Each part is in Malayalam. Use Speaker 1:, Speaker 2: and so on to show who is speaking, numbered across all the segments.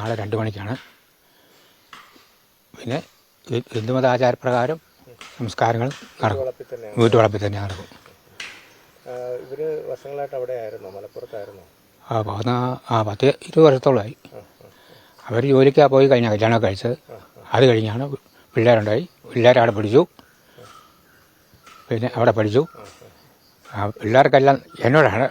Speaker 1: നാളെ 2 മണിക്കാണ്. പിന്നെ ഹിന്ദുമത ആചാരപ്രകാരം സംസ്കാരങ്ങൾ നടക്കും. വീട്ടുവളപ്പിൽ തന്നെ നടക്കും.
Speaker 2: ഇവർ വർഷങ്ങളായിട്ട് അവിടെ ആയിരുന്നോ? മലപ്പുറത്തായിരുന്നോ?
Speaker 1: 10-20 വർഷത്തോളമായി. അവർ ജോലിക്കാണ് പോയി കഴിഞ്ഞാൽ കല്യാണമൊക്കെ കഴിച്ചത്. അത് കഴിഞ്ഞാണ് പിള്ളേരുണ്ടായി. പിള്ളേരവിടെ പഠിച്ചു. പിന്നെ അവിടെ പഠിച്ചു. പിള്ളേർക്കെല്ലാം എന്നോടാണ്.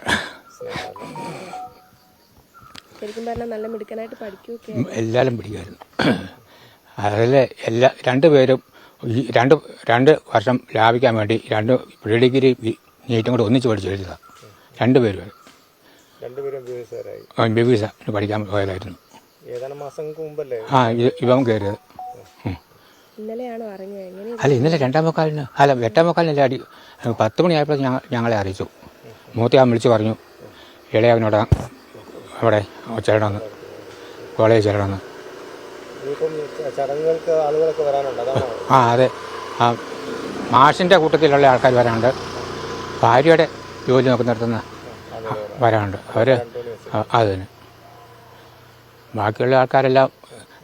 Speaker 3: ശരിക്കും പറഞ്ഞാൽ നല്ല മിടുക്കനായിട്ട് പഠിക്കുകയൊക്കെ
Speaker 1: എല്ലാവരും പഠിക്കുമായിരുന്നു. അതിൽ രണ്ടുപേരും ഈ രണ്ട് വർഷം ലാഭിക്കാൻ വേണ്ടി 2 പ്രീ ഡിഗ്രി നീറ്റും കൂടെ ഒന്നിച്ച് പഠിച്ചു എഴുതുക. രണ്ടുപേരും ബിബിസ പഠിക്കാൻ പോയതായിരുന്നു.
Speaker 2: ഏതാനും മാസങ്ങൾക്ക് മുമ്പല്ലേ
Speaker 1: ഇവൻ കയറിയത്. അല്ല, ഇന്നലെ 2:45 അല്ല 8:45 അടി 10 മണിയായപ്പോൾ ഞങ്ങളെ അറിയിച്ചു. മൂത്തയാൻ വിളിച്ച് പറഞ്ഞു ഇളയവനോട് അവിടെ ചേരണമെന്ന്, കോളേജിൽ ചേരണമെന്ന്. അതെ. മാഷിൻ്റെ കൂട്ടത്തിലുള്ള ആൾക്കാർ വരാനുണ്ട്. ഭാര്യയുടെ ജോലി നോക്കുന്നിടത്തുനിന്ന് വരാനുണ്ട്. അവർ അതിന് ബാക്കിയുള്ള ആൾക്കാരെല്ലാം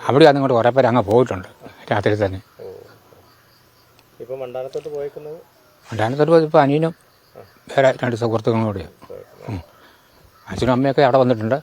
Speaker 1: അവിടെ അങ്ങോട്ട് കുറേ പേര് അങ്ങ് പോയിട്ടുണ്ട് രാത്രി തന്നെ.
Speaker 2: മണ്ടാനത്തോട്ട്
Speaker 1: പോയി ഇപ്പോൾ അനിയനും വേറെ 2 സുഹൃത്തുക്കളും കൂടെയാണ്. അച്ഛനും അമ്മയൊക്കെ അവിടെ വന്നിട്ടുണ്ട്.